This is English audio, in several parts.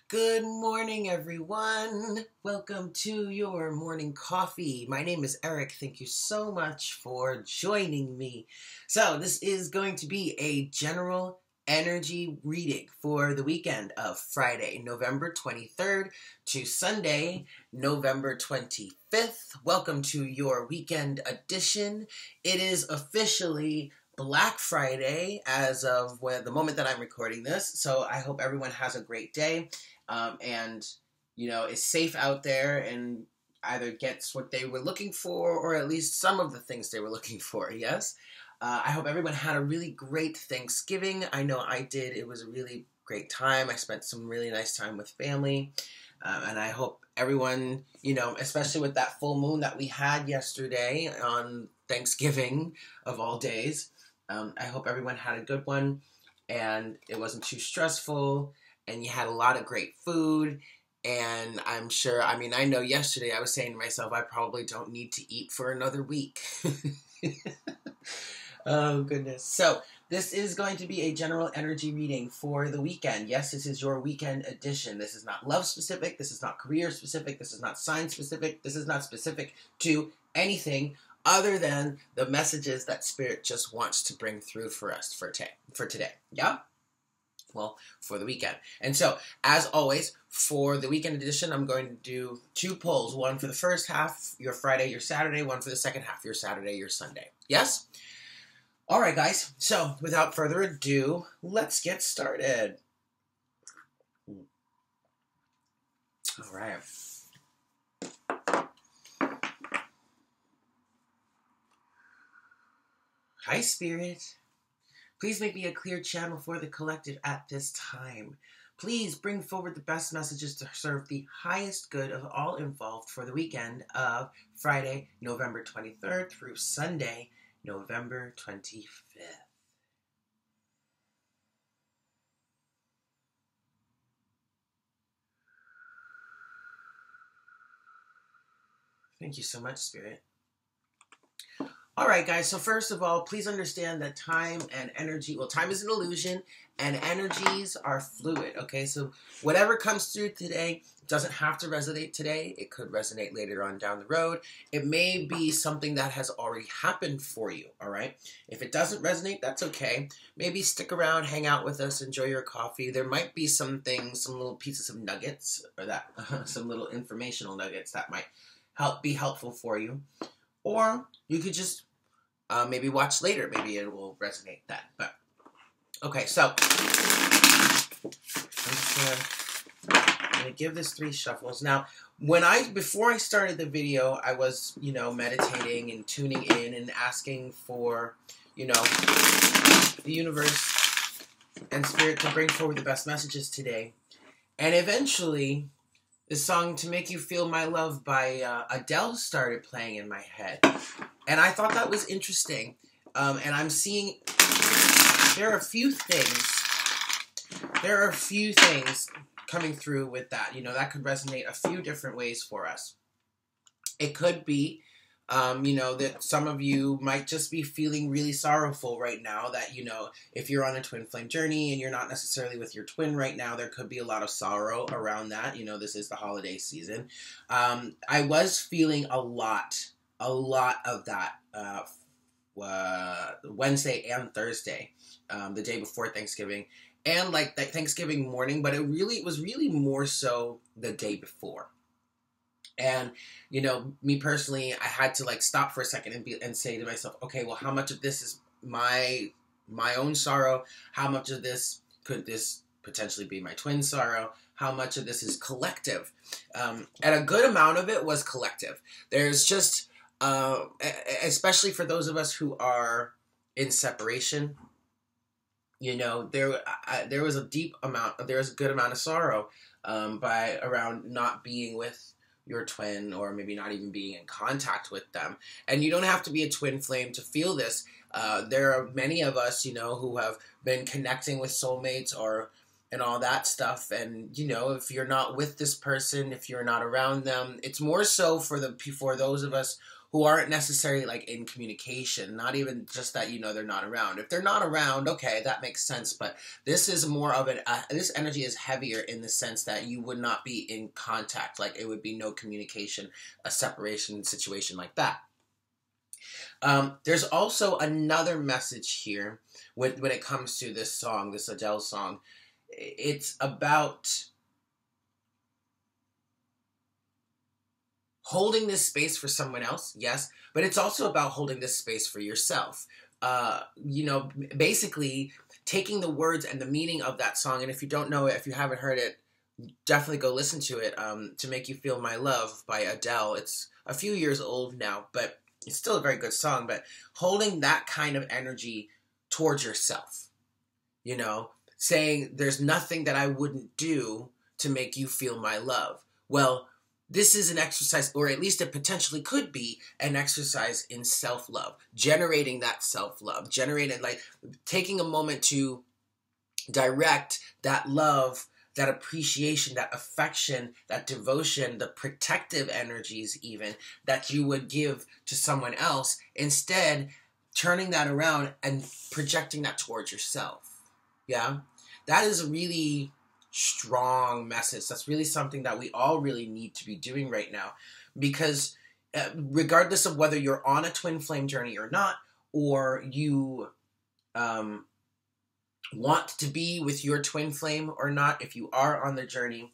Good morning, everyone. Welcome to your morning coffee. My name is Eric. Thank you so much for joining me. So this is going to be a general energy reading for the weekend of Friday, November 23rd to Sunday, November 25th. Welcome to your weekend edition. It is officially Black Friday as of the moment that I'm recording this. So I hope everyone has a great day. And, is safe out there and either gets what they were looking for or at least some of the things they were looking for, yes? I hope everyone had a really great Thanksgiving. I know I did. It was a really great time. I spent some really nice time with family. And I hope everyone, especially with that full moon that we had yesterday on Thanksgiving of all days, I hope everyone had a good one and it wasn't too stressful. And you had a lot of great food, and I'm sure, I know yesterday I was saying to myself, I probably don't need to eat for another week. Oh, goodness. So, this is going to be a general energy reading for the weekend. Yes, this is your weekend edition. This is not love specific, this is not career specific, this is not sign specific, this is not specific to anything other than the messages that Spirit just wants to bring through for us for today. Yeah? Well, for the weekend. And so, as always, for the weekend edition, I'm going to do two polls. One for the first half, your Friday, your Saturday. One for the second half, your Saturday, your Sunday. Yes? All right, guys. So, without further ado, let's get started. All right. Hi, Spirit. Please make me a clear channel for the collective at this time. Please bring forward the best messages to serve the highest good of all involved for the weekend of Friday, November 23rd through Sunday, November 25th. Thank you so much, Spirit. All right, guys, so first of all, please understand that time and energy, time is an illusion and energies are fluid, okay? So whatever comes through today doesn't have to resonate today. It could resonate later on down the road. It may be something that has already happened for you, all right? If it doesn't resonate, that's okay. Maybe stick around, hang out with us, enjoy your coffee. There might be some things, some little pieces of nuggets, or that some little informational nuggets that might be helpful for you. Or you could just maybe watch later. Maybe it will resonate then. But okay, so I'm gonna give this 3 shuffles. Now, before I started the video, I was meditating and tuning in and asking for the universe and Spirit to bring forward the best messages today, and eventually the song "To Make You Feel My Love" by Adele started playing in my head. And I thought that was interesting. And I'm seeing there are a few things coming through with that. That could resonate a few different ways for us. It could be, that some of you might just be feeling really sorrowful right now, that, if you're on a twin flame journey and you're not necessarily with your twin right now, there could be a lot of sorrow around that. This is the holiday season. I was feeling a lot of that Wednesday and Thursday, the day before Thanksgiving, and like Thanksgiving morning, but it was really more so the day before. And, me personally, I had to stop for a second and say to myself, okay, well, how much of this is my own sorrow? How much of this could this potentially be my twin sorrow? How much of this is collective? And a good amount of it was collective. There's just, especially for those of us who are in separation, there was a good amount of sorrow around not being with your twin, or maybe not even being in contact with them. And you don't have to be a twin flame to feel this. There are many of us, who have been connecting with soulmates and all that stuff. And, if you're not with this person, if you're not around them, it's more so for those of us who aren't necessarily like in communication, not even just that, you know, they're not around. If they're not around, okay, that makes sense. But this is more of this energy is heavier in the sense that you would not be in contact. Like it would be no communication, a separation situation like that. There's also another message here when it comes to this song, this Adele song. It's about holding this space for someone else, yes, but it's also about holding this space for yourself. You know, basically taking the words and the meaning of that song, and if you don't know it, if you haven't heard it, definitely go listen to it, To Make You Feel My Love by Adele. It's a few years old now, but it's still a very good song, but holding that kind of energy towards yourself, you know, saying there's nothing that I wouldn't do to make you feel my love. Well, this is an exercise, or at least it potentially could be an exercise in self-love, generating that self-love, like taking a moment to direct that love, that appreciation, that affection, that devotion, the protective energies even that you would give to someone else, instead turning that around and projecting that towards yourself. Yeah? That is a really strong message. That's really something that we all really need to be doing right now, because regardless of whether you're on a twin flame journey or not, or you want to be with your twin flame or not, if you are on the journey,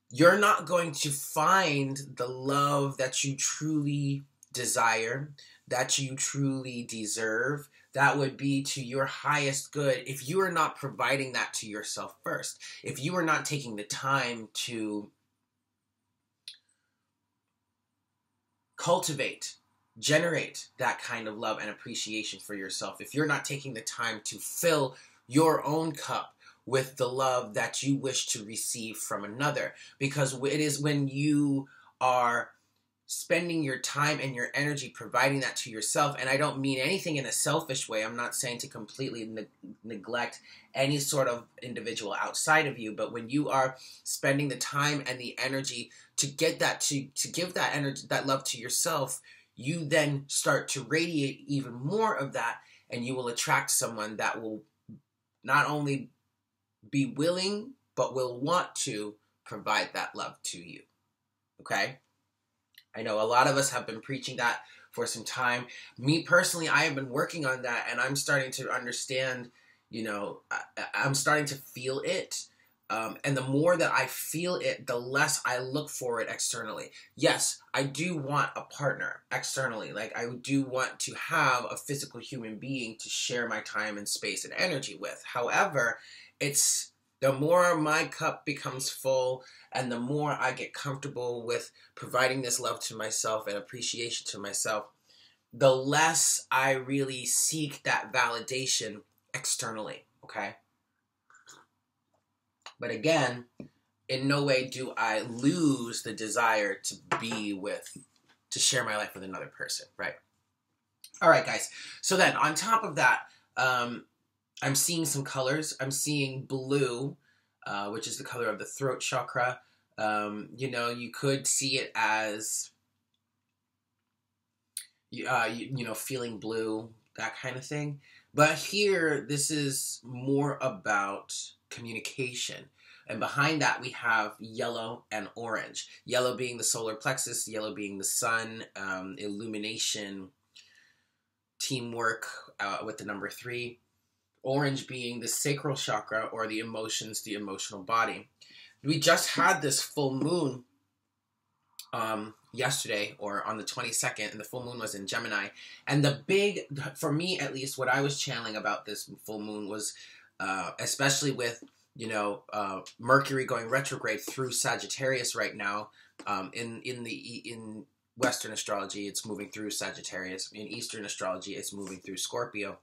you're not going to find the love that you truly desire, that you truly deserve, that would be to your highest good, if you are not providing that to yourself first. If you are not taking the time to cultivate, generate that kind of love and appreciation for yourself, if you're not taking the time to fill your own cup with the love that you wish to receive from another. Because it is when you are spending your time and your energy providing that to yourself, and I don't mean anything in a selfish way. I'm not saying to completely neglect any sort of individual outside of you, but when you are spending the time and the energy to get that, to give that energy, that love to yourself, you then start to radiate even more of that, and you will attract someone that will not only be willing, but will want to provide that love to you. Okay? I know a lot of us have been preaching that for some time. Me personally, I have been working on that, and I'm starting to understand, you know, I'm starting to feel it. And the more that I feel it, the less I look for it externally. Yes, I do want a partner externally. Like, I do want to have a physical human being to share my time and space and energy with. However, it's the more my cup becomes full and the more I get comfortable with providing this love to myself and appreciation to myself, the less I really seek that validation externally, okay? But again, in no way do I lose the desire to share my life with another person, right? All right, guys. So then, on top of that, I'm seeing some colors. I'm seeing blue, which is the color of the throat chakra. You know, you could see it as, you know, feeling blue, that kind of thing. But here, this is more about communication. And behind that, we have yellow and orange. Yellow being the solar plexus, yellow being the sun, illumination, teamwork with the number 3. Orange being the sacral chakra, or the emotions, the emotional body. We just had this full moon yesterday, or on the 22nd, and the full moon was in Gemini. And the big, for me at least, what I was channeling about this full moon was, especially with, you know, Mercury going retrograde through Sagittarius right now. In Western astrology, it's moving through Sagittarius. In Eastern astrology, it's moving through Scorpio.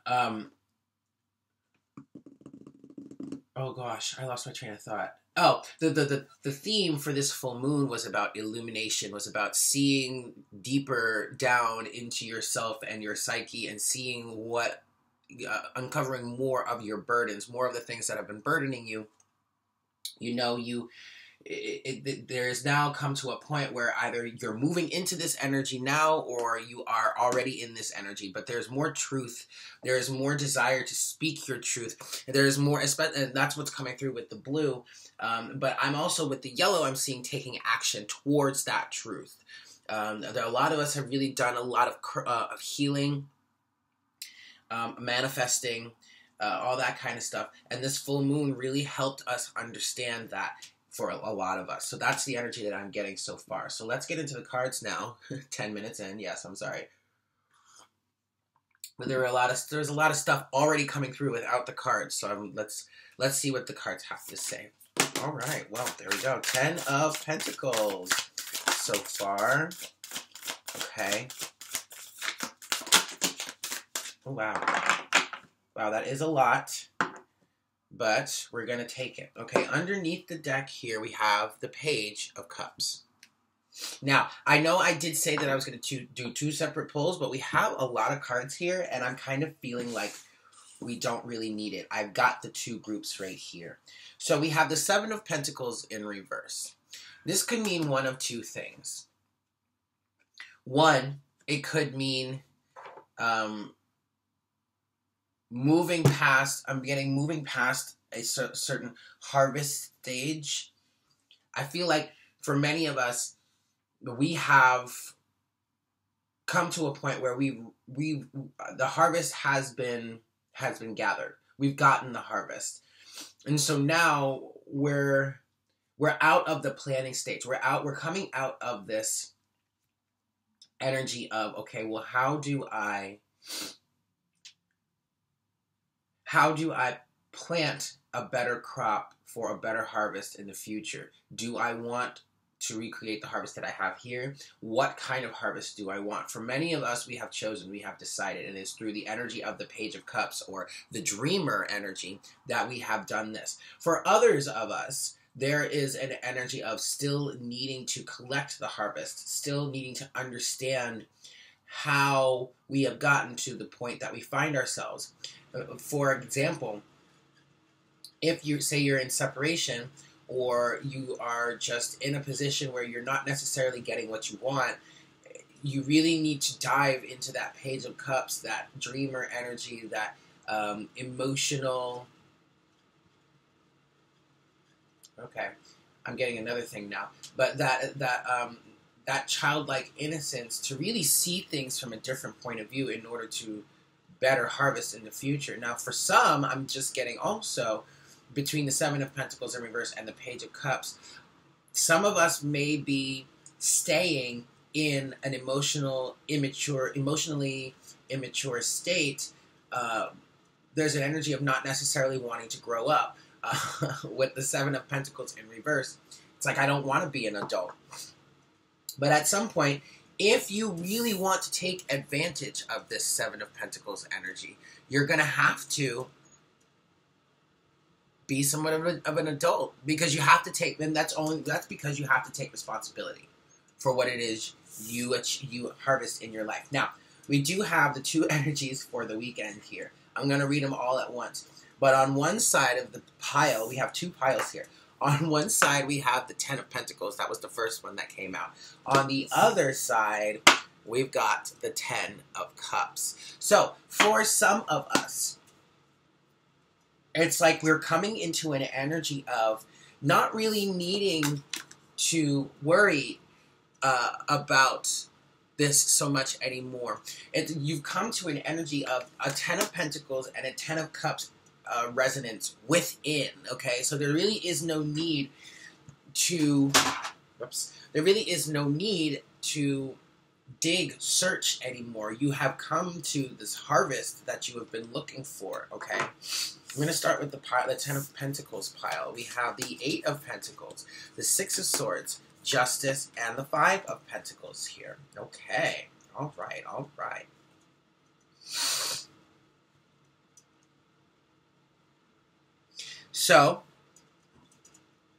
Oh gosh, I lost my train of thought. Oh, the theme for this full moon was about illumination, was about seeing deeper down into yourself and your psyche, and seeing what, uncovering more of your burdens, more of the things that have been burdening you. You know, there is now come to a point where either you're moving into this energy now or you are already in this energy, but there's more truth, there's more desire to speak your truth, there's more, and that's what's coming through with the blue, but I'm also with the yellow, I'm seeing taking action towards that truth. A lot of us have really done a lot of healing, manifesting, all that kind of stuff, and this full moon really helped us understand that for a lot of us. So that's the energy that I'm getting so far. So let's get into the cards now. 10 minutes in. Yes, I'm sorry. But there's a lot of stuff already coming through without the cards. So let's see what the cards have to say. All right. Well, there we go. 10 of Pentacles so far. Okay. Oh, wow. Wow, that is a lot. But we're going to take it. Okay, underneath the deck here, we have the Page of Cups. Now, I know I did say that I was going to do 2 separate pulls, but we have a lot of cards here, and I'm kind of feeling like we don't really need it. I've got the 2 groups right here. So we have the 7 of Pentacles in reverse. This could mean one of 2 things. One, it could mean moving past a certain harvest stage. I feel like for many of us, we have come to a point where the harvest has been gathered. We've gotten the harvest. And so now we're out of the planning stage. We're coming out of this energy of, okay, well, how do I plant a better crop for a better harvest in the future? Do I want to recreate the harvest that I have here? What kind of harvest do I want? For many of us, we have decided, and it's through the energy of the Page of Cups or the dreamer energy that we have done this. For others of us, there is an energy of still needing to collect the harvest, still needing to understand how we have gotten to the point that we find ourselves. For example, if you say you're in separation or you are just in a position where you're not necessarily getting what you want, you really need to dive into that Page of Cups, that dreamer energy, that emotional... Okay, I'm getting another thing now. But that childlike innocence to really see things from a different point of view in order to better harvest in the future. Now, for some, I'm just getting also between the 7 of Pentacles in reverse and the Page of Cups, some of us may be staying in an emotionally immature state. There's an energy of not necessarily wanting to grow up. With the 7 of Pentacles in reverse, it's like, I don't want to be an adult. But at some point, if you really want to take advantage of this 7 of Pentacles energy, you're going to have to be somewhat of an adult, because you have to take, and that's because you have to take responsibility for what it is you harvest in your life. Now, we do have the 2 energies for the weekend here. I'm going to read them all at once. But on one side of the pile, we have 2 piles here. On one side, we have the 10 of Pentacles. That was the first one that came out. On the other side, we've got the 10 of Cups. So, for some of us, it's like we're coming into an energy of not really needing to worry about this so much anymore. You've come to an energy of a 10 of Pentacles and a 10 of Cups resonance within, okay? So there really is no need to, search anymore. You have come to this harvest that you have been looking for, okay? I'm going to start with the 10 of Pentacles pile. We have the 8 of Pentacles, the 6 of Swords, Justice, and the 5 of Pentacles here. Okay, all right, all right. So,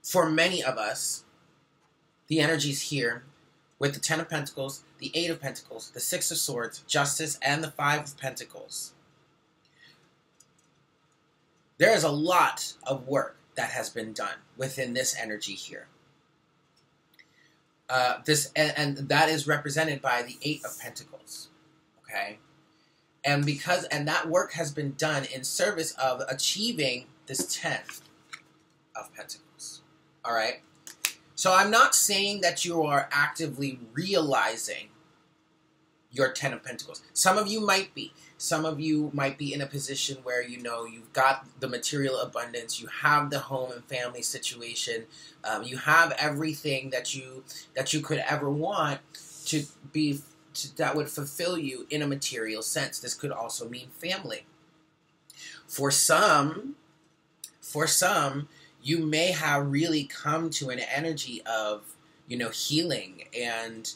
for many of us, the energy's here with the 10 of Pentacles, the 8 of Pentacles, the 6 of Swords, Justice, and the 5 of Pentacles. There is a lot of work that has been done within this energy here. And that is represented by the Eight of Pentacles. Okay, and that work has been done in service of achieving this 10 of Pentacles. All right. So I'm not saying that you are actively realizing your 10 of Pentacles. Some of you might be. Some of you might be in a position where, you know, you've got the material abundance, you have the home and family situation, you have everything that you could ever want to be, that would fulfill you in a material sense. This could also mean family. For some, you may have really come to an energy of, you know, healing and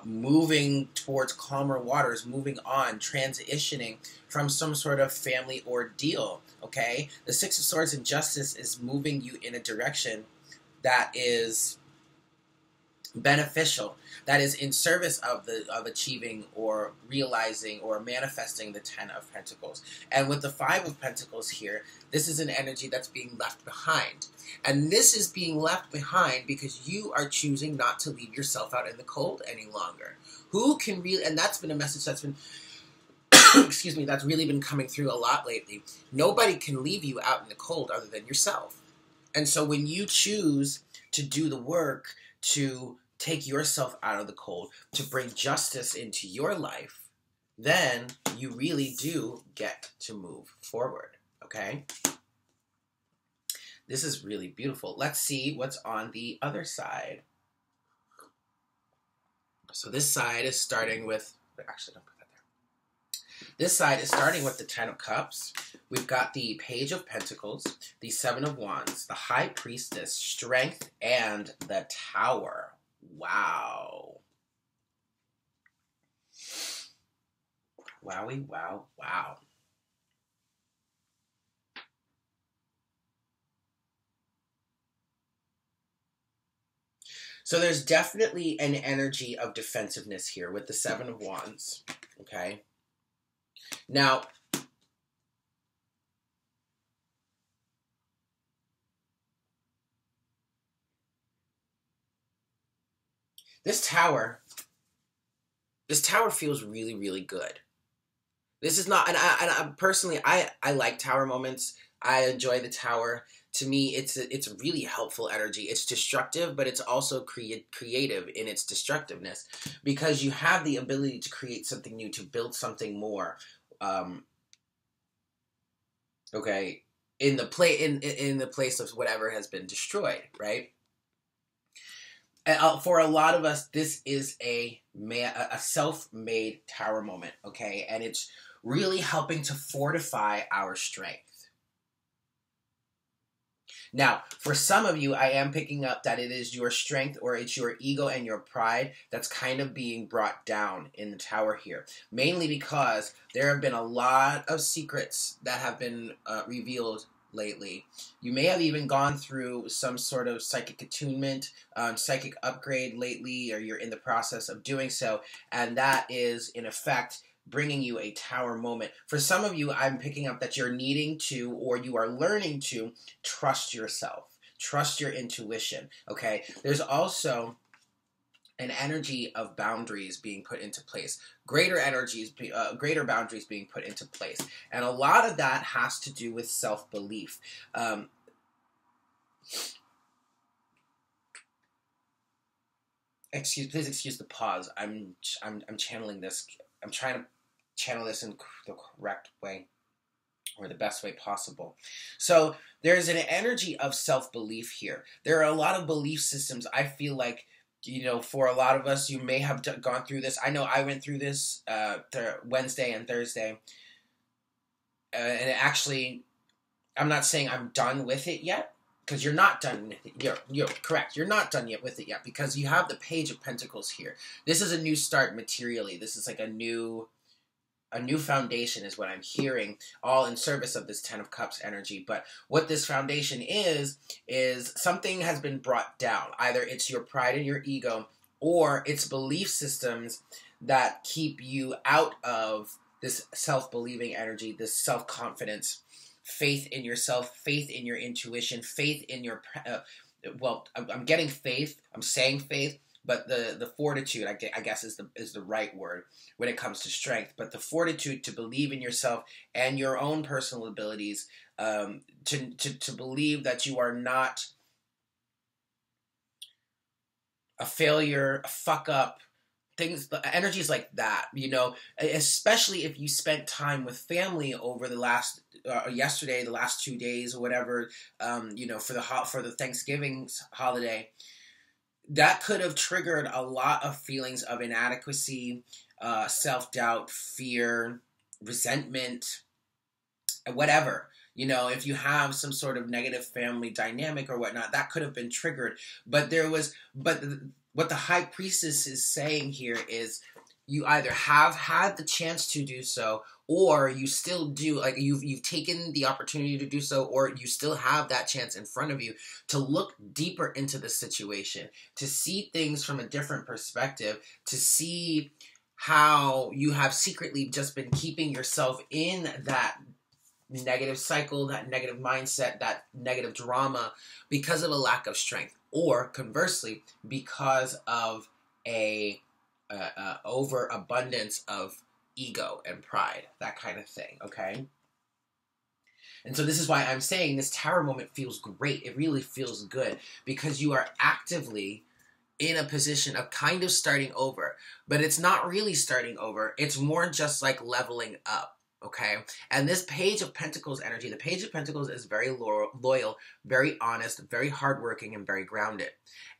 moving towards calmer waters, moving on, transitioning from some sort of family ordeal, okay? The Six of Swords and Justice is moving you in a direction that is beneficial, that is in service of achieving or realizing or manifesting the 10 of Pentacles. And with the 5 of Pentacles here, this is an energy that's being left behind. And this is being left behind because you are choosing not to leave yourself out in the cold any longer. Who can really, and that's been a message that's been, excuse me, that's really been coming through a lot lately. Nobody can leave you out in the cold other than yourself. And so when you choose to do the work to take yourself out of the cold, to bring justice into your life, then you really do get to move forward, okay? This is really beautiful. Let's see what's on the other side. So this side is starting with, actually don't put that there. This side is starting with the 10 of Cups. We've got the Page of Pentacles, the 7 of Wands, the High Priestess, Strength, and the Tower. Wow. Wowie, wow, wow. So there's definitely an energy of defensiveness here with the 7 of Wands, okay? Now, this tower feels really, really good. This is not, and I personally, I like tower moments. I enjoy the tower. To me, it's a really helpful energy. It's destructive, but it's also creative in its destructiveness because you have the ability to create something new, to build something more. Okay, in the place of whatever has been destroyed, right? And, for a lot of us, this is a self-made tower moment, okay? And it's really helping to fortify our strength. Now, for some of you, I am picking up that it is your strength or it's your ego and your pride that's kind of being brought down in the tower here. Mainly because there have been a lot of secrets that have been revealed lately. You may have even gone through some sort of psychic attunement, psychic upgrade lately, or you're in the process of doing so, and that is, in effect, bringing you a tower moment. For some of you, I'm picking up that you're needing to, or you are learning to, trust yourself. Trust your intuition, okay? There's also an energy of boundaries being put into place. Greater boundaries being put into place. And a lot of that has to do with self-belief. Please excuse the pause. I'm channeling this. I'm trying to channel this in the correct way or the best way possible. So there's an energy of self-belief here. There are a lot of belief systems. I feel like, you know, for a lot of us, you may have gone through this. I know I went through this Wednesday and Thursday. And actually, I'm not saying I'm done with it yet, because you're not done with it. You're correct. You're not done yet with it yet, because you have the Page of Pentacles here. This is a new start materially. This is like a new foundation is what I'm hearing, all in service of this 10 of Cups energy. But what this foundation is something has been brought down. Either it's your pride and your ego, or it's belief systems that keep you out of this self-believing energy, this self-confidence, faith in yourself, faith in your intuition, faith in your well, I'm getting faith. I'm saying faith, but the fortitude, I guess, is the right word when it comes to strength. But the fortitude to believe in yourself and your own personal abilities, to believe that you are not a failure, a fuck up, things, energies like that, you know, especially if you spent time with family over the last, yesterday, the last 2 days or whatever, you know, for the Thanksgiving holiday, that could have triggered a lot of feelings of inadequacy, self-doubt, fear, resentment, whatever. You know, if you have some sort of negative family dynamic or whatnot, that could have been triggered. But what the High Priestess is saying here is you either have had the chance to do so, or you still do, like you've taken the opportunity to do so, or you still have that chance in front of you to look deeper into the situation, to see things from a different perspective, to see how you have secretly just been keeping yourself in that negative cycle, that negative mindset, that negative drama because of a lack of strength, or conversely, because of a overabundance of ego and pride, that kind of thing, okay? And so this is why I'm saying this tower moment feels great. It really feels good because you are actively in a position of kind of starting over, but it's not really starting over. It's more just like leveling up. Okay, and this Page of Pentacles energy, the Page of Pentacles is very loyal, very honest, very hardworking, and very grounded.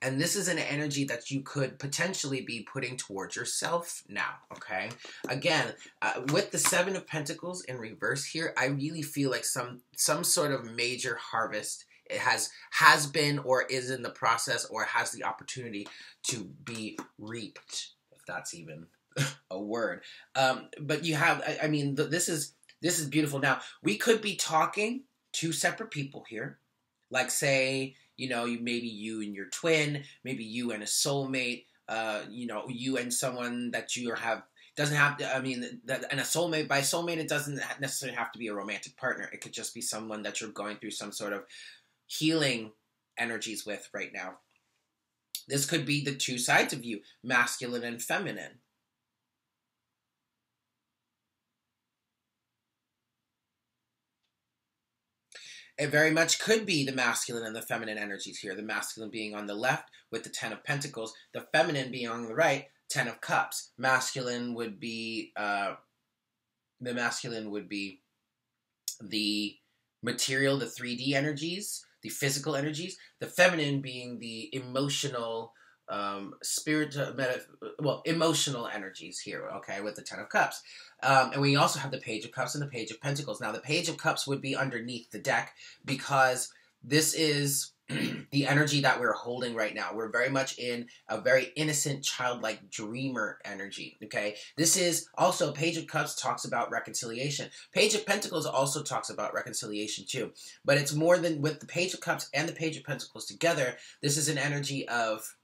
And this is an energy that you could potentially be putting towards yourself now, okay? Again, with the Seven of Pentacles in reverse here, I really feel like some sort of major harvest it has been or is in the process or has the opportunity to be reaped, if that's even a word. But you have, I mean, this is beautiful. Now, we could be talking two separate people here. Like, say, you know, maybe you and your twin, maybe you and a soulmate, you know, you and someone that you doesn't have to, I mean, and a soulmate, by soulmate, it doesn't necessarily have to be a romantic partner. It could just be someone that you're going through some sort of healing energies with right now. This could be the two sides of you, masculine and feminine. It very much could be the masculine and the feminine energies here. The masculine being on the left with the Ten of Pentacles. The feminine being on the right, Ten of Cups. Masculine would be, the material, the 3D energies, the physical energies. The feminine being the emotional, emotional energies here, okay, with the Ten of Cups. And we also have the Page of Cups and the Page of Pentacles. Now, the Page of Cups would be underneath the deck because this is the energy that we're holding right now. We're very much in a very innocent, childlike dreamer energy, okay? This is also, Page of Cups talks about reconciliation. Page of Pentacles also talks about reconciliation too. But it's more than, with the Page of Cups and the Page of Pentacles together, this is an energy of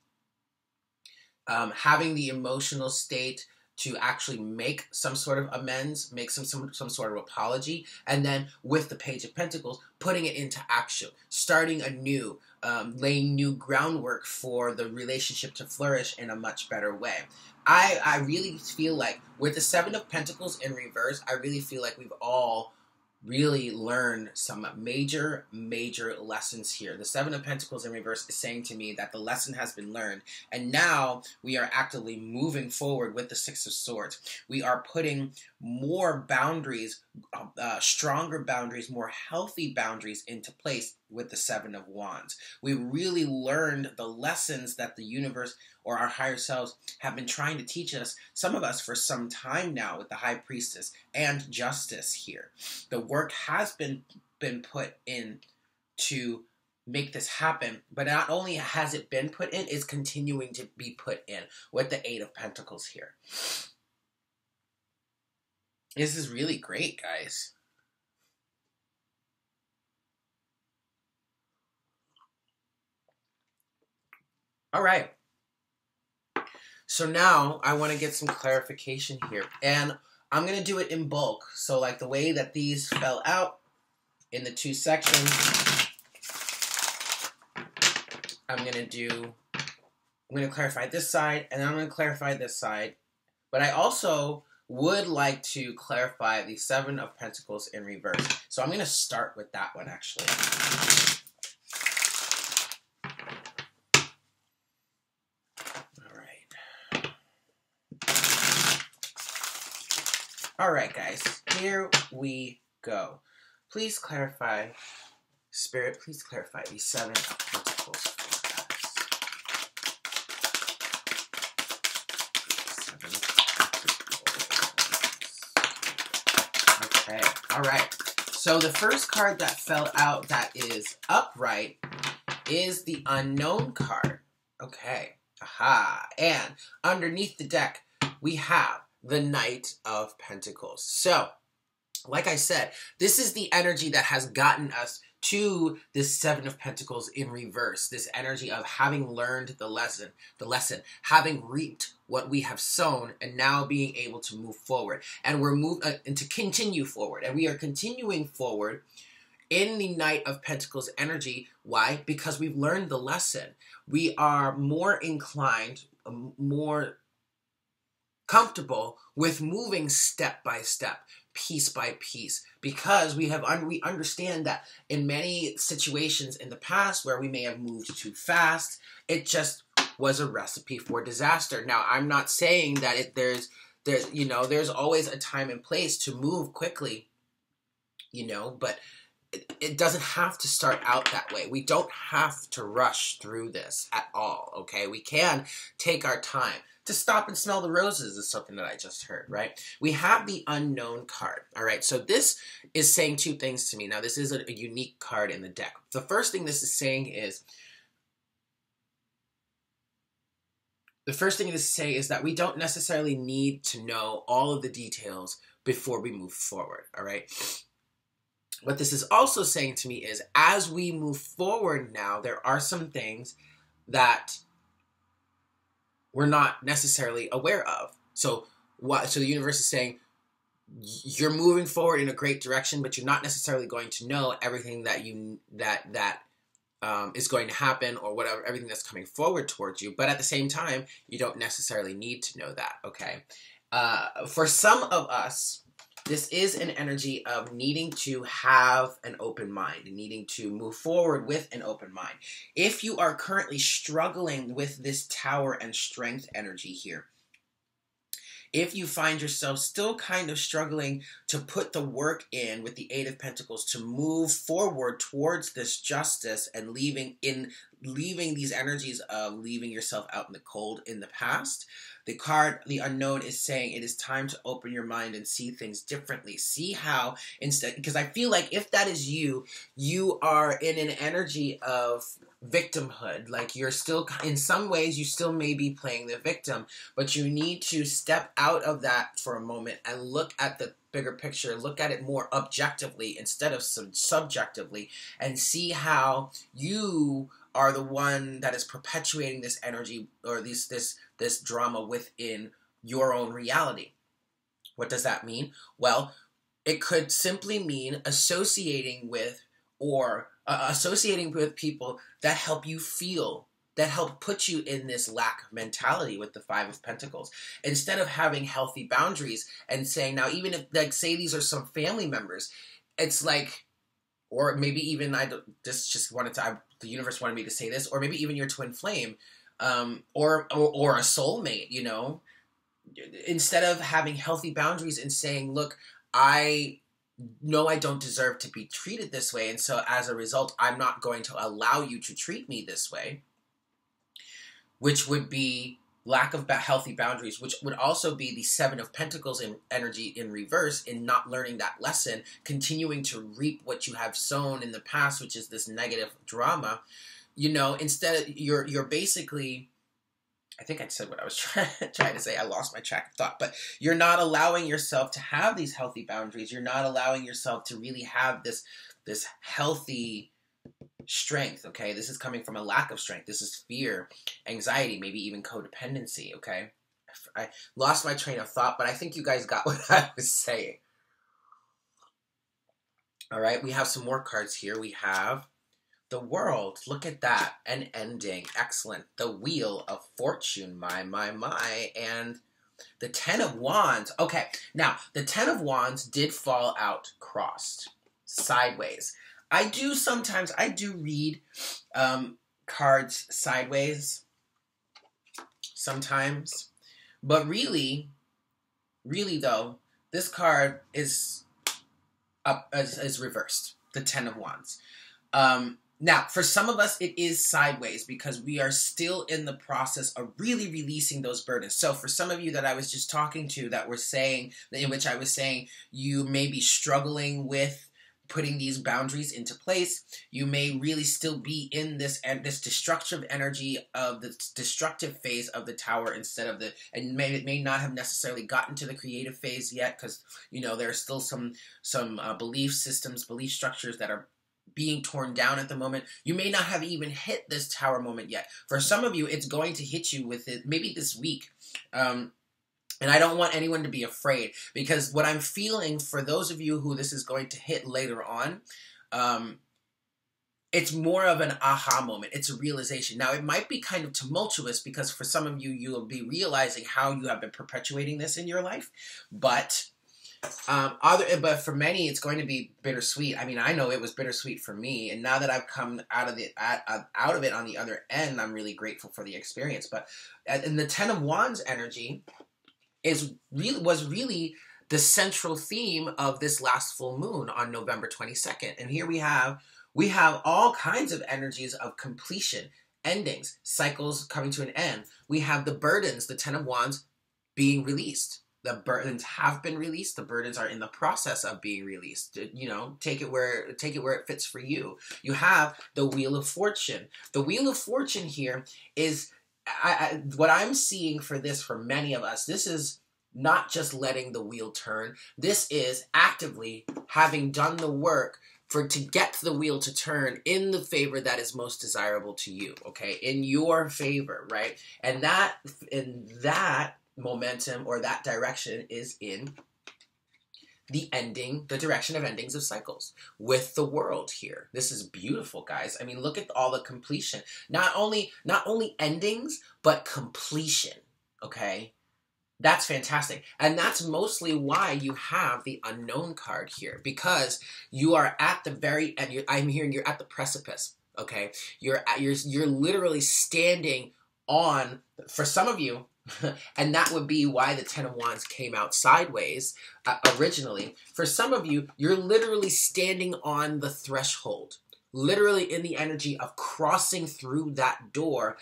having the emotional state to actually make some sort of amends, make some sort of apology, and then with the Page of Pentacles, putting it into action, starting anew, laying new groundwork for the relationship to flourish in a much better way. I really feel like with the Seven of Pentacles in reverse, I really feel like we've all really learn some major lessons here. The Seven of Pentacles in reverse is saying to me that the lesson has been learned, and now we are actively moving forward with the Six of Swords. We are putting more boundaries, stronger boundaries, more healthy boundaries into place with the Seven of Wands. We really learned the lessons that the universe or our higher selves have been trying to teach us, some of us for some time now, with the High Priestess and Justice here. The work has been put in to make this happen, but not only has it been put in, it's continuing to be put in with the Eight of Pentacles here. This is really great, guys. All right. So now I want to get some clarification here, and I'm going to do it in bulk. So like the way that these fell out in the two sections, I'm going to clarify this side, and then I'm going to clarify this side. But I also would like to clarify the Seven of Pentacles in reverse. So I'm going to start with that one, actually. All right, guys, here we go. Please clarify, Spirit, please clarify the Seven of Pentacles for us. Seven of Pentacles. Okay, all right. So the first card that fell out that is upright is the Unknown card. Okay, aha. And underneath the deck, we have the Knight of Pentacles. So, like I said, this is the energy that has gotten us to this Seven of Pentacles in reverse. This energy of having learned the lesson, having reaped what we have sown, and now being able to move forward. And we're and to continue forward. And we are continuing forward in the Knight of Pentacles energy. Why? Because we've learned the lesson. We are more inclined, more comfortable with moving step by step, piece by piece, because we understand that in many situations in the past where we may have moved too fast, it just was a recipe for disaster. Now, I'm not saying that there's always a time and place to move quickly, but it doesn't have to start out that way. We don't have to rush through this at all, okay? We can take our time. To stop and smell the roses is something that I just heard, right? We have the Unknown card, all right? So this is saying two things to me. Now, this is a unique card in the deck. The first thing this is saying is, that we don't necessarily need to know all of the details before we move forward, all right? What this is also saying to me is, as we move forward now, there are some things that we're not necessarily aware of. So the universe is saying, you're moving forward in a great direction, but you're not necessarily going to know everything that is going to happen, or whatever, everything that's coming forward towards you. But at the same time, you don't necessarily need to know that, okay? For some of us, this is an energy of needing to have an open mind, needing to move forward with an open mind. If you are currently struggling with this Tower and Strength energy here, if you find yourself still kind of struggling to put the work in with the Eight of Pentacles to move forward towards this justice and leaving these energies of leaving yourself out in the cold in the past, the card, the Unknown, is saying it is time to open your mind and see things differently. See how, instead, because I feel like if that is you, you are in an energy of victimhood. Like, you're still, in some ways, you still may be playing the victim, but you need to step out of that for a moment and look at the bigger picture, look at it more objectively instead of subjectively, and see how you are the one that is perpetuating this energy, or this drama within your own reality. What does that mean? Well, it could simply mean associating with people that help you feel, that help put you in this lack mentality with the Five of Pentacles. Instead of having healthy boundaries and saying, now, even if, like, say these are some family members, it's like, or maybe even the universe wanted me to say this, or maybe even your twin flame, or a soulmate, instead of having healthy boundaries and saying, look, I know I don't deserve to be treated this way, and so as a result, I'm not going to allow you to treat me this way, which would be lack of healthy boundaries, which would also be the Seven of Pentacles in energy in reverse, in not learning that lesson, continuing to reap what you have sown in the past, which is this negative drama. Instead of, you're basically, I think I said what I was trying to say. I lost my track of thought. But you're not allowing yourself to have these healthy boundaries. You're not allowing yourself to really have this healthy strength, okay? This is coming from a lack of strength. This is fear, anxiety, maybe even codependency, okay? I lost my train of thought, but I think you guys got what I was saying. All right, we have some more cards here. We have The World, look at that, an ending, excellent. The Wheel of Fortune, my, and the Ten of Wands. Okay, now, the Ten of Wands did fall out crossed, sideways. I do read cards sideways sometimes, but really though, this card is reversed, the Ten of Wands. Now, for some of us, it is sideways because we are still in the process of really releasing those burdens. So for some of you that I was just talking to that were saying, in which I was saying you may be struggling with putting these boundaries into place, you may really still be in this destructive energy of the destructive phase of the Tower instead of and may not have necessarily gotten to the creative phase yet because, you know, there are still some belief systems, belief structures that are being torn down at the moment. You may not have even hit this Tower moment yet. For some of you, it's going to hit you with it maybe this week. And I don't want anyone to be afraid, because what I'm feeling for those of you who this is going to hit later on, it's more of an aha moment. It's a realization. Now, it might be kind of tumultuous because for some of you, you'll be realizing how you have been perpetuating this in your life. But for many, it's going to be bittersweet. I mean, I know it was bittersweet for me, and now that I've come out of it on the other end, I'm really grateful for the experience. But in the Ten of Wands energy was really the central theme of this last full moon on November 22nd. And here we have all kinds of energies of completion, endings, cycles coming to an end. We have the burdens, the Ten of Wands, being released. The burdens have been released. The burdens are in the process of being released. You know, take it where it fits for you. You have the Wheel of Fortune. The Wheel of Fortune here is what I'm seeing for many of us. This is not just letting the wheel turn. This is actively having done the work to get the wheel to turn in the favor that is most desirable to you. Okay, in your favor, right? And that momentum or that direction is in the direction of endings of cycles with the World here. This is beautiful, guys. I mean, look at all the completion. Not only endings, but completion, okay? That's fantastic. And that's mostly why you have the Unknown card here, because you are at the very end. I'm hearing you're at the precipice, okay? You're literally standing on, for some of you, and that would be why the Ten of Wands came out sideways originally. For some of you, you're literally standing on the threshold, literally in the energy of crossing through that door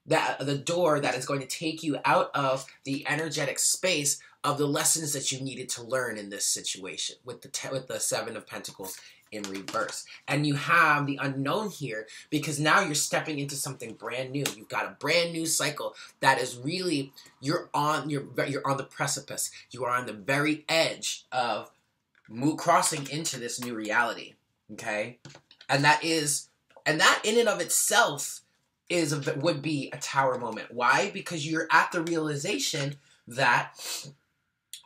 the door that is going to take you out of the energetic space of the lessons that you needed to learn in this situation with the Seven of Pentacles in reverse. And you have the Unknown here because now you're stepping into something brand new. You've got a brand new cycle that is really, you're on the precipice. You are on the very edge of crossing into this new reality. Okay? And that in and of itself would be a Tower moment. Why? Because you're at the realization that,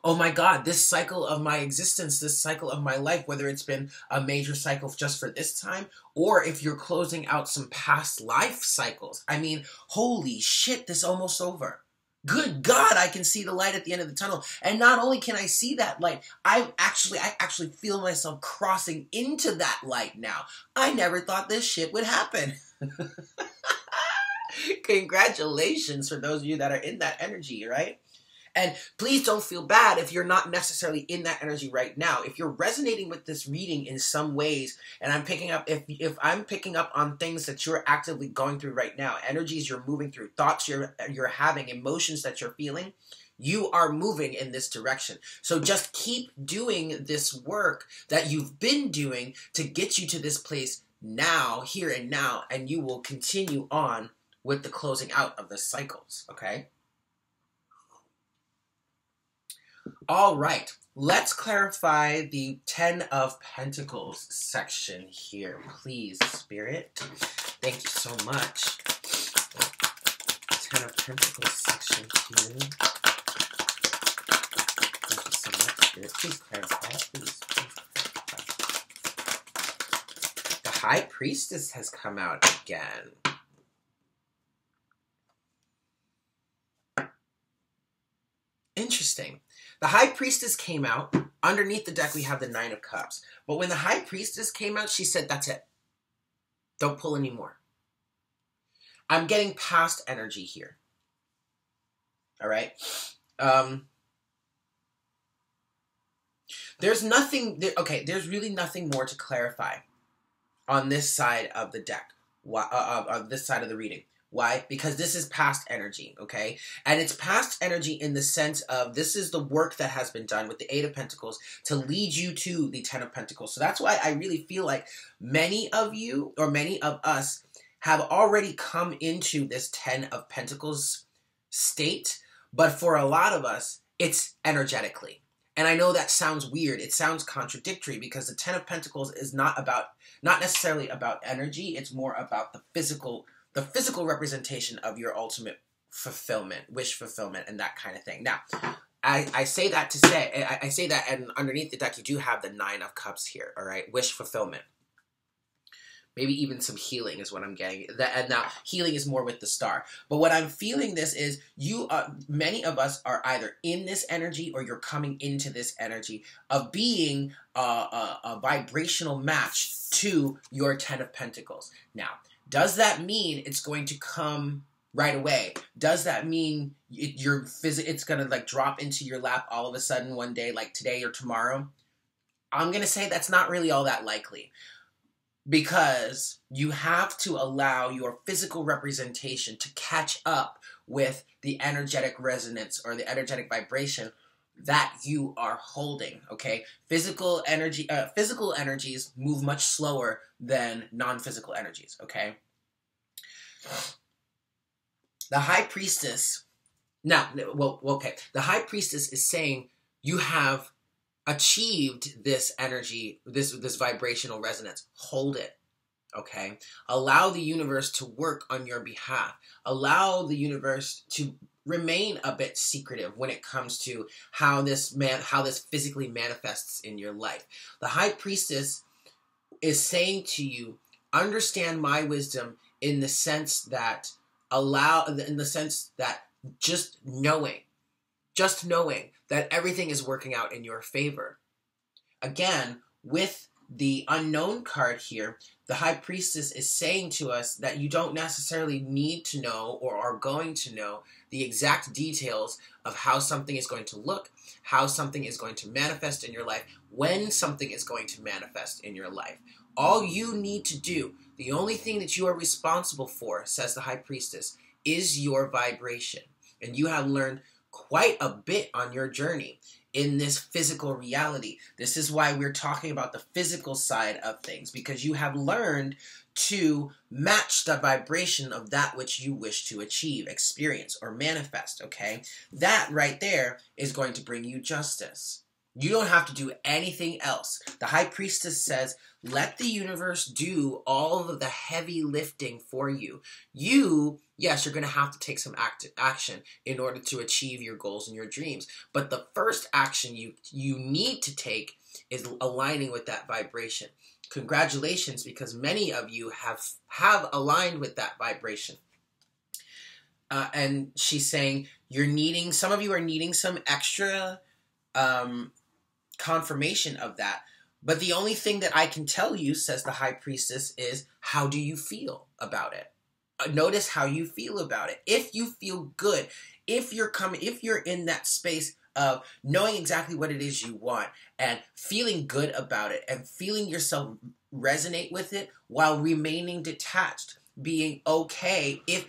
oh my God, this cycle of my existence, this cycle of my life, whether it's been a major cycle just for this time, or if you're closing out some past life cycles. I mean, holy shit, this is almost over. Good God, I can see the light at the end of the tunnel. And not only can I see that light, I actually feel myself crossing into that light now. I never thought this shit would happen. Congratulations for those of you that are in that energy, right? And please don't feel bad if you're not necessarily in that energy right now. If you're resonating with this reading in some ways, and I'm picking up, if I'm picking up on things that you're actively going through right now, energies you're moving through, thoughts you're having, emotions that you're feeling, you are moving in this direction. So just keep doing this work that you've been doing to get you to this place now, here and now, and you will continue on with the closing out of the cycles, okay? All right, let's clarify the Ten of Pentacles section here, please, Spirit. Thank you so much. Ten of Pentacles section here. Thank you so much, Spirit. Please clarify, please clarify. The High Priestess has come out again. Interesting. The High Priestess came out. Underneath the deck, we have the Nine of Cups. But when the High Priestess came out, she said, that's it. Don't pull anymore. I'm getting past energy here. All right? There's really nothing more to clarify on this side of the deck. On this side of the reading. Why? Because this is past energy, okay? And it's past energy in the sense of this is the work that has been done with the Eight of Pentacles to lead you to the Ten of Pentacles. So that's why I really feel like many of you or many of us have already come into this Ten of Pentacles state. But for a lot of us, it's energetically. And I know that sounds weird. It sounds contradictory because the Ten of Pentacles is not necessarily about energy. It's more about the physical representation of your ultimate fulfillment, wish fulfillment, and that kind of thing. Now, I say that to say, I say that, and underneath the deck, you do have the Nine of Cups here, all right? Wish fulfillment. Maybe even some healing is what I'm getting. And now, healing is more with the Star. But what I'm feeling this is, many of us are either in this energy or you're coming into this energy of being a vibrational match to your Ten of Pentacles. Now, does that mean it's going to come right away? Does that mean it's going to like drop into your lap all of a sudden one day, like today or tomorrow? I'm going to say that's not really all that likely. Because you have to allow your physical representation to catch up with the energetic resonance or the energetic vibration that you are holding, okay? Physical energies move much slower than non-physical energies, okay? The High Priestess, the High Priestess is saying you have achieved this energy, this vibrational resonance. Hold it, okay? Allow the universe to work on your behalf. Allow the universe to remain a bit secretive when it comes to how this physically manifests in your life. The High Priestess is saying to you, understand my wisdom in the sense that just knowing that everything is working out in your favor. Again, with the Unknown card here, the High Priestess is saying to us that you don't necessarily need to know or are going to know the exact details of how something is going to look, how something is going to manifest in your life, when something is going to manifest in your life. All you need to do, the only thing that you are responsible for, says the High Priestess, is your vibration. And you have learned quite a bit on your journey in this physical reality. This is why we're talking about the physical side of things, because you have learned to match the vibration of that which you wish to achieve, experience, or manifest, okay? That right there is going to bring you justice. You don't have to do anything else. The High Priestess says, let the universe do all of the heavy lifting for you. Yes, you're going to have to take some action in order to achieve your goals and your dreams. But the first action you need to take is aligning with that vibration. Congratulations, because many of you have aligned with that vibration. And she's saying some of you are needing some extra confirmation of that. But the only thing that I can tell you, says the High Priestess, is how do you feel about it? Notice how you feel about it. If you feel good, if you're in that space of knowing exactly what it is you want and feeling good about it and feeling yourself resonate with it while remaining detached, being okay if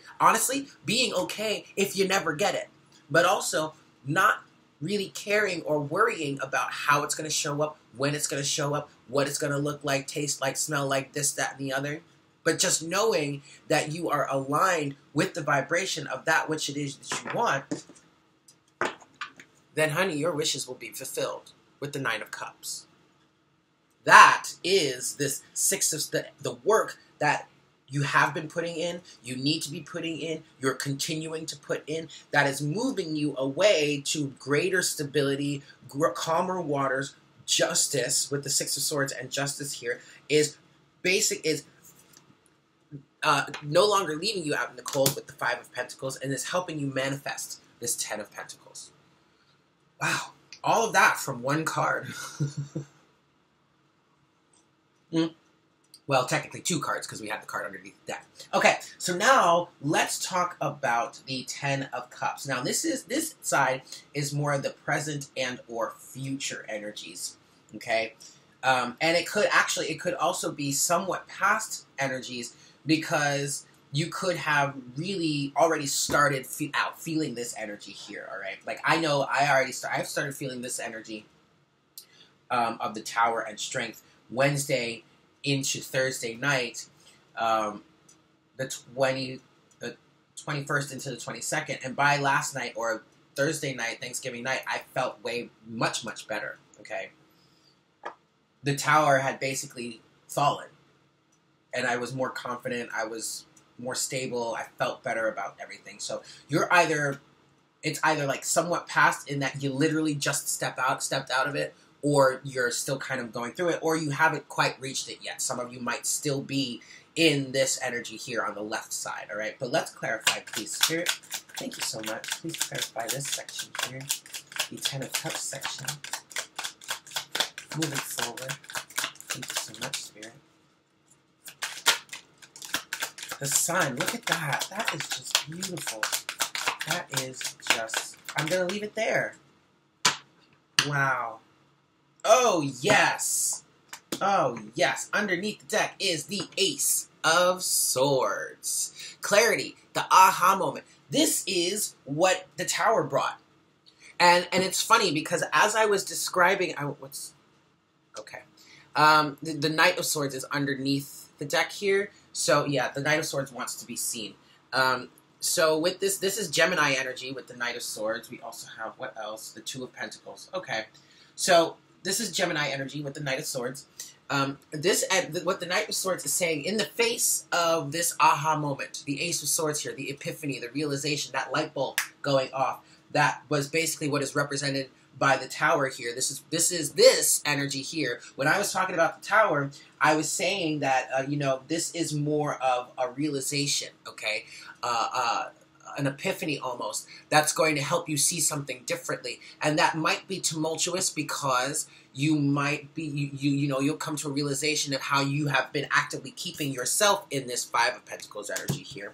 you never get it, but also not really caring or worrying about how it's going to show up, when it's going to show up, what it's going to look like, taste like, smell like, this, that, and the other. But just knowing that you are aligned with the vibration of that which it is that you want, then, honey, your wishes will be fulfilled with the Nine of Cups. That is this the work that you have been putting in, you need to be putting in, you're continuing to put in, that is moving you away to greater stability, calmer waters, justice, with the Six of Swords and justice here, is no longer leaving you out in the cold with the Five of Pentacles, and is helping you manifest this Ten of Pentacles. Wow. All of that from one card. Well, technically two cards, because we had the card underneath the deck. Okay, so now let's talk about the Ten of Cups. Now, this side is more of the present and or future energies. Okay, and it could also be somewhat past energies, because you could have really already started out feeling this energy here. All right, like I know I've started feeling this energy of the Tower and Strength Wednesday into Thursday night, the 21st into the 22nd, and by last night or Thursday night, Thanksgiving night, I felt much better. Okay, the Tower had basically fallen, and I was more confident. I was more stable. I felt better about everything. So it's either like somewhat past in that you literally just stepped out of it, or you're still kind of going through it, or you haven't quite reached it yet. Some of you might still be in this energy here on the left side, all right? But let's clarify, please, Spirit. Thank you so much. Please clarify this section here, the Ten of Cups section. Moving forward. Thank you so much, Spirit. The Sun, look at that. That is just beautiful. That is just, I'm going to leave it there. Wow. Oh, yes. Oh, yes. Underneath the deck is the Ace of Swords. Clarity, the aha moment. This is what the Tower brought. And it's funny because as I was describing, the Knight of Swords is underneath the deck here. So, yeah, the Knight of Swords wants to be seen. So with this is Gemini energy with the Knight of Swords. We also have, what else? The Two of Pentacles. Okay. So this is Gemini energy with the Knight of Swords. What the Knight of Swords is saying, in the face of this aha moment, the Ace of Swords here, the epiphany, the realization, that light bulb going off, that was basically what is represented by the Tower here. This is this energy here. When I was talking about the Tower, I was saying that this is more of a realization, okay, an epiphany almost, that's going to help you see something differently, and that might be tumultuous because you might be you'll come to a realization of how you have been actively keeping yourself in this Five of Pentacles energy here.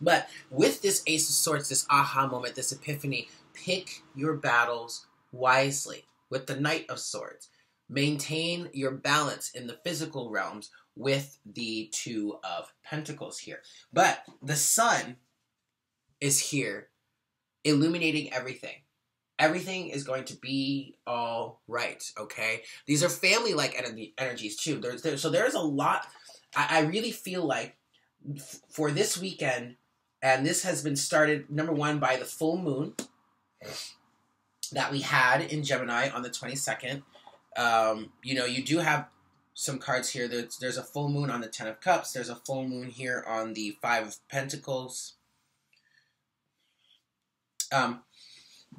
But with this Ace of Swords, this aha moment, this epiphany, pick your battles wisely. With the Knight of Swords, maintain your balance in the physical realms with the Two of Pentacles here. But the Sun is here illuminating everything. Everything is going to be all right, okay? These are family-like energies too. So there's a lot. I really feel like for this weekend, and this has been started, number one, by the full moon that we had in Gemini on the 22nd. You do have some cards here. There's a full moon on the Ten of Cups. There's a full moon here on the Five of Pentacles.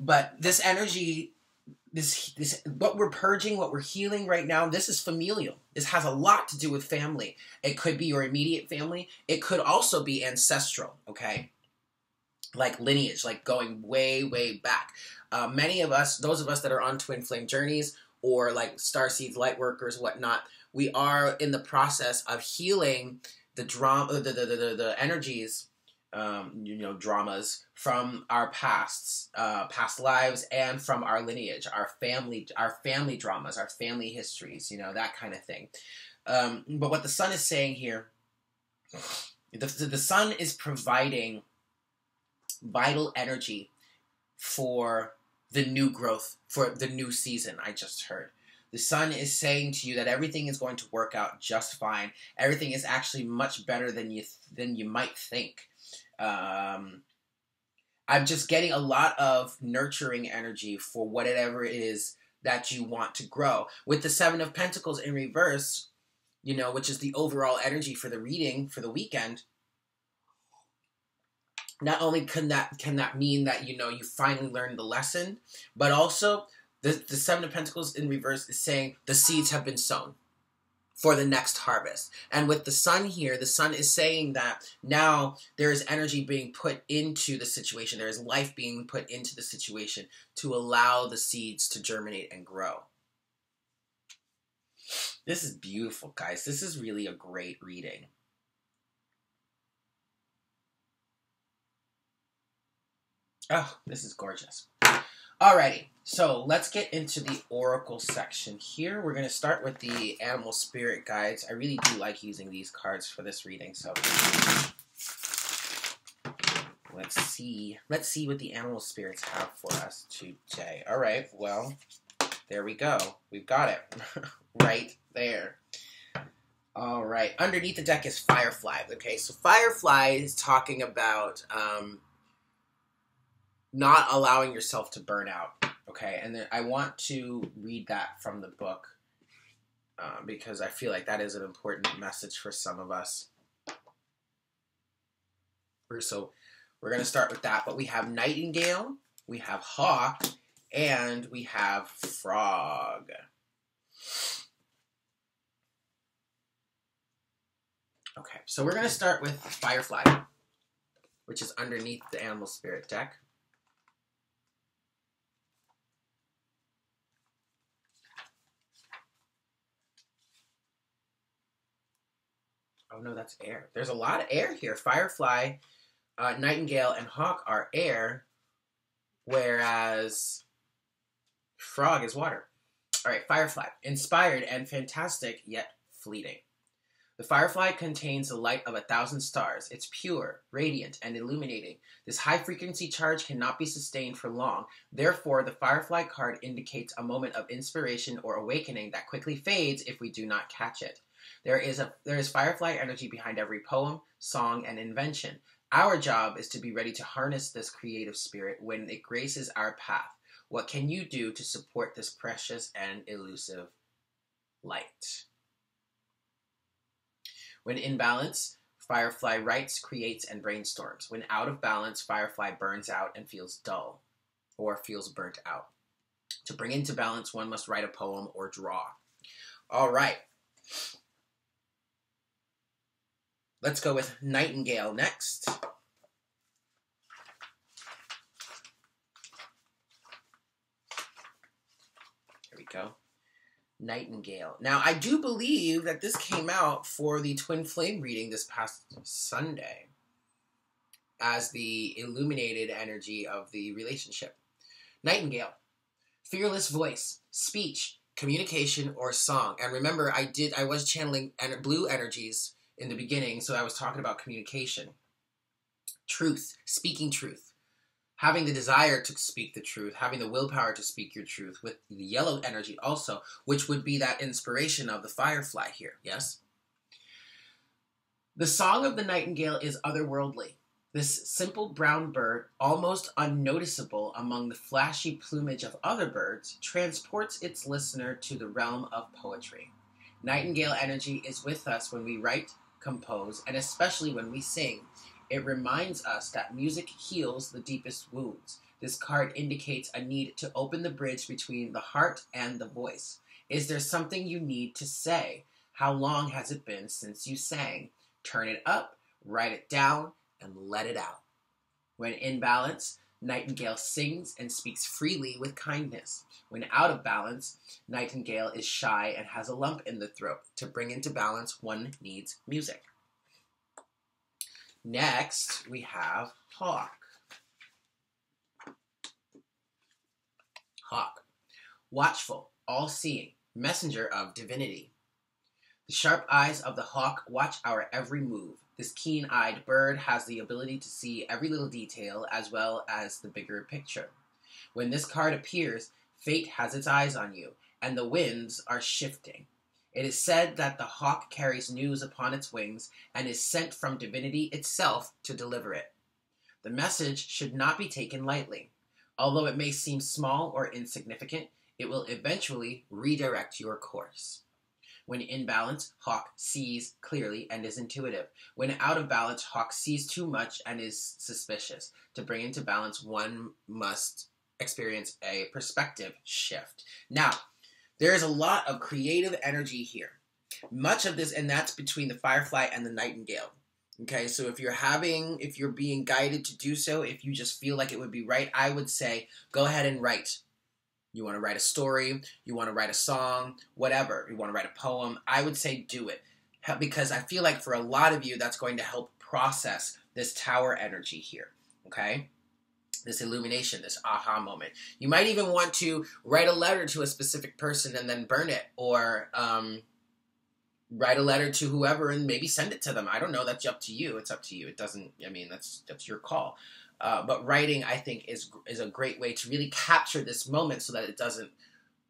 But this energy, this what we're purging, what we're healing right now, this is familial. This has a lot to do with family. It could be your immediate family. It could also be ancestral, okay? Like lineage, like going way, way back. Many of us, those of us that are on twin flame journeys or like starseeds, light workers, whatnot, we are in the process of healing the drama, the energies, dramas from our past lives and from our lineage, our family dramas, our family histories, that kind of thing. But what the Sun is saying here, the Sun is providing vital energy for the new growth, for the new season. I just heard the Sun is saying to you that everything is going to work out just fine. Everything is actually much better than you might think. I'm just getting a lot of nurturing energy for whatever it is that you want to grow. With the Seven of Pentacles in reverse, which is the overall energy for the reading for the weekend, not only can that mean that, you finally learned the lesson, but also the Seven of Pentacles in reverse is saying the seeds have been sown for the next harvest. And with the sun here, the sun is saying that now there is energy being put into the situation. There is life being put into the situation to allow the seeds to germinate and grow. This is beautiful, guys. This is really a great reading. Oh, this is gorgeous. Alrighty, so let's get into the oracle section here. We're going to start with the animal spirit guides. I really do like using these cards for this reading, so let's see what the animal spirits have for us today. Alright, well, there we go. We've got it right there. Alright, underneath the deck is Firefly. Okay, so Firefly is talking about not allowing yourself to burn out, okay? And then I want to read that from the book because I feel like that is an important message for some of us. So we're going to start with that, but we have Nightingale, we have Hawk, and we have Frog. Okay, so we're going to start with Firefly, which is underneath the animal spirit deck. Oh no, that's air. There's a lot of air here. Firefly, Nightingale, and Hawk are air, whereas Frog is water. All right, Firefly. Inspired and fantastic, yet fleeting. The Firefly contains the light of 1,000 stars. It's pure, radiant, and illuminating. This high-frequency charge cannot be sustained for long. Therefore, the Firefly card indicates a moment of inspiration or awakening that quickly fades if we do not catch it. There is Firefly energy behind every poem, song, and invention. Our job is to be ready to harness this creative spirit when it graces our path. What can you do to support this precious and elusive light? When in balance, Firefly writes, creates, and brainstorms. When out of balance, Firefly burns out and feels dull, or feels burnt out. To bring into balance, one must write a poem or draw. All right. Let's go with Nightingale next. Here we go. Nightingale. Now, I do believe that this came out for the Twin Flame reading this past Sunday as the illuminated energy of the relationship. Nightingale. Fearless voice, speech, communication, or song. And remember, I was channeling blue energies in the beginning, so I was talking about communication. Truth, speaking truth. Having the desire to speak the truth, having the willpower to speak your truth, with the yellow energy also, which would be that inspiration of the Firefly here, yes? The song of the Nightingale is otherworldly. This simple brown bird, almost unnoticeable among the flashy plumage of other birds, transports its listener to the realm of poetry. Nightingale energy is with us when we write, compose, and especially when we sing. It reminds us that music heals the deepest wounds. This card indicates a need to open the bridge between the heart and the voice. Is there something you need to say? How long has it been since you sang? Turn it up, write it down, and let it out. When in balance, Nightingale sings and speaks freely with kindness. When out of balance, Nightingale is shy and has a lump in the throat. To bring into balance, one needs music. Next, we have Hawk. Hawk. Watchful, all-seeing, messenger of divinity. The sharp eyes of the hawk watch our every move. This keen-eyed bird has the ability to see every little detail as well as the bigger picture. When this card appears, fate has its eyes on you, and the winds are shifting. It is said that the hawk carries news upon its wings and is sent from divinity itself to deliver it. The message should not be taken lightly. Although it may seem small or insignificant, it will eventually redirect your course. When in balance, Hawk sees clearly and is intuitive. When out of balance, Hawk sees too much and is suspicious. To bring into balance, one must experience a perspective shift. Now, there is a lot of creative energy here. Much of this, and that's between the firefly and the nightingale. Okay, so if you're being guided to do so, if you just feel like it would be right, I would say go ahead and write. You want to write a story, you want to write a song, whatever. You want to write a poem, I would say do it. Because I feel like for a lot of you, that's going to help process this tower energy here, okay? This illumination, this aha moment. You might even want to write a letter to a specific person and then burn it, or write a letter to whoever and maybe send it to them. I don't know. That's up to you. It's up to you. It doesn't, I mean, that's your call. But writing, I think, is a great way to really capture this moment so that it doesn't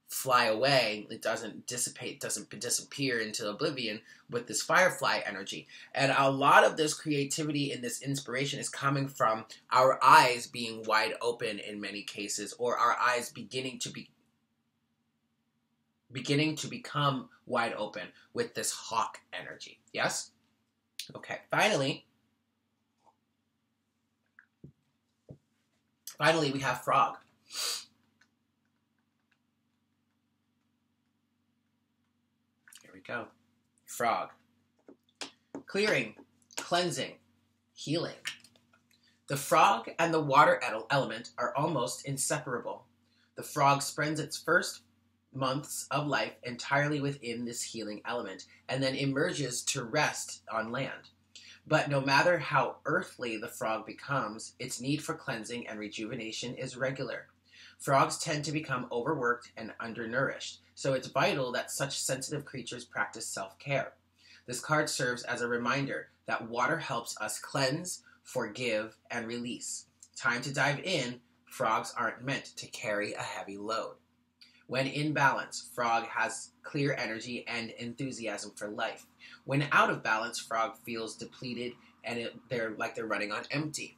fly away, it doesn't dissipate, doesn't disappear into oblivion with this firefly energy. And a lot of this creativity and this inspiration is coming from our eyes being wide open in many cases, or our eyes beginning to become wide open with this hawk energy. Yes? Okay, finally we have frog. Here we go. Frog. Clearing, cleansing, healing. The frog and the water element are almost inseparable. The frog spends its first months of life entirely within this healing element and then emerges to rest on land. But no matter how earthly the frog becomes, its need for cleansing and rejuvenation is regular. Frogs tend to become overworked and undernourished, so it's vital that such sensitive creatures practice self-care. This card serves as a reminder that water helps us cleanse, forgive, and release. Time to dive in. Frogs aren't meant to carry a heavy load. When in balance, frog has clear energy and enthusiasm for life. When out of balance, frog feels depleted and they're running on empty.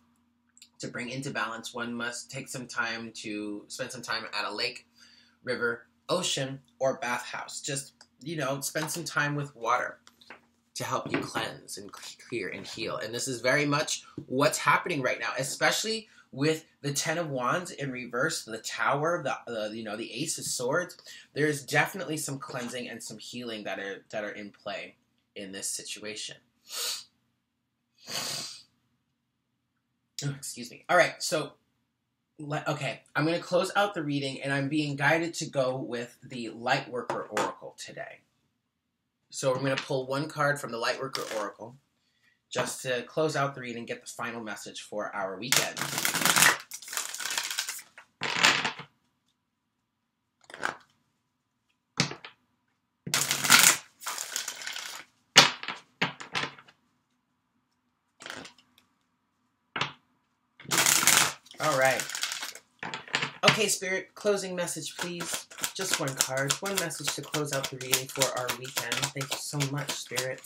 To bring into balance, one must take some time to spend some time at a lake, river, ocean, or bathhouse. Just, spend some time with water to help you cleanse and clear and heal. And this is very much what's happening right now, especially with the Ten of Wands in reverse, the Tower, the Ace of Swords. There's definitely some cleansing and some healing that are in play in this situation. Oh, excuse me. All right, so okay, I'm going to close out the reading, and I'm being guided to go with the Lightworker Oracle today. So I'm going to pull one card from the Lightworker Oracle just to close out the reading, get the final message for our weekend. All right. Okay, Spirit, closing message, please. Just one card, one message to close out the reading for our weekend. Thank you so much, Spirit.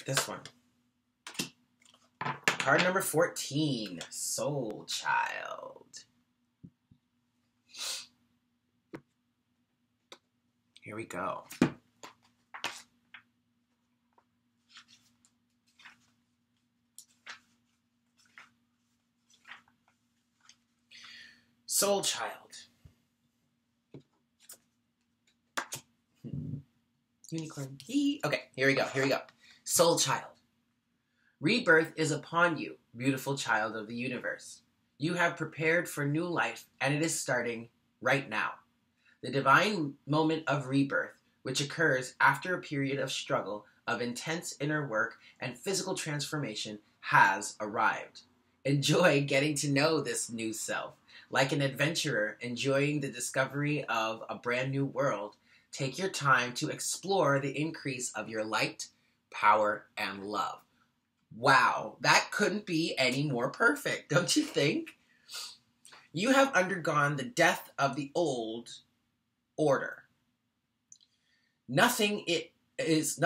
This one. Card number 14, Soul Child. Here we go. Soul Child. Unicorn. Okay, here we go. Soul Child. Rebirth is upon you, beautiful child of the universe. You have prepared for new life, and it is starting right now. The divine moment of rebirth, which occurs after a period of struggle, of intense inner work, and physical transformation, has arrived. Enjoy getting to know this new self. Like an adventurer enjoying the discovery of a brand new world, take your time to explore the increase of your light, power, and love. Wow, that couldn't be any more perfect, don't you think? You have undergone the death of the old order. Nothing is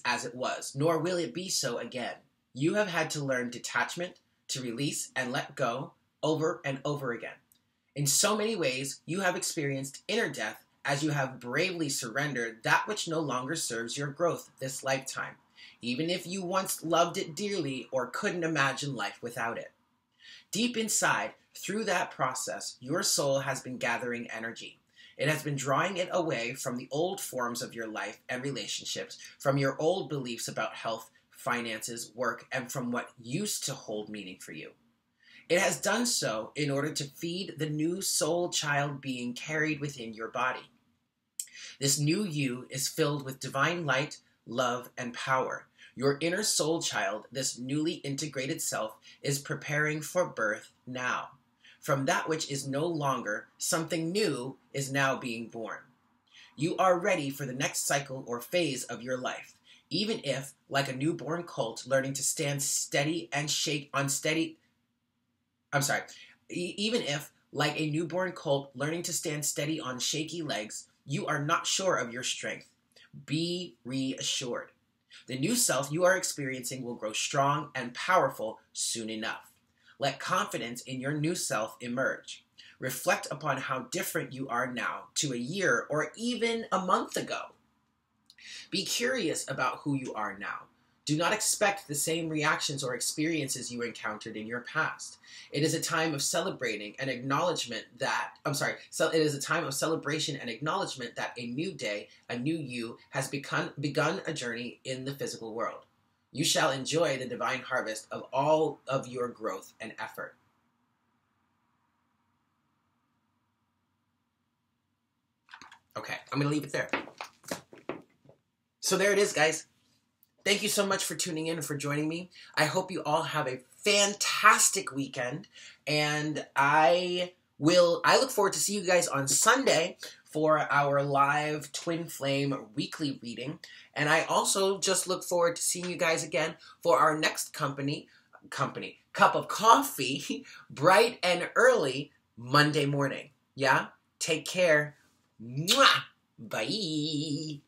as it was, nor will it be so again. You have had to learn detachment, to release and let go, over and over again. In so many ways, you have experienced inner death as you have bravely surrendered that which no longer serves your growth this lifetime, even if you once loved it dearly or couldn't imagine life without it. Deep inside, through that process, your soul has been gathering energy. It has been drawing it away from the old forms of your life and relationships, from your old beliefs about health, finances, work, and from what used to hold meaning for you. It has done so in order to feed the new soul child being carried within your body. This new you is filled with divine light, love, and power. Your inner soul child, this newly integrated self, is preparing for birth now. From that which is no longer, something new is now being born. You are ready for the next cycle or phase of your life, even if, like a newborn colt learning to stand steady and shake on steady... Even if, like a newborn colt learning to stand steady on shaky legs, you are not sure of your strength. Be reassured. The new self you are experiencing will grow strong and powerful soon enough. Let confidence in your new self emerge. Reflect upon how different you are now to a year or even a month ago. Be curious about who you are now. Do not expect the same reactions or experiences you encountered in your past. It is a time of celebrating and acknowledgement that, it is a time of celebration and acknowledgement that a new day, a new you, has begun a journey in the physical world. You shall enjoy the divine harvest of all of your growth and effort. Okay, I'm going to leave it there. So there it is, guys. Thank you so much for tuning in and for joining me. I hope you all have a fantastic weekend, and I look forward to see you guys on Sunday for our live Twin Flame weekly reading, and I also just look forward to seeing you guys again for our next cup of coffee, bright and early Monday morning. Yeah? Take care. Mwah! Bye!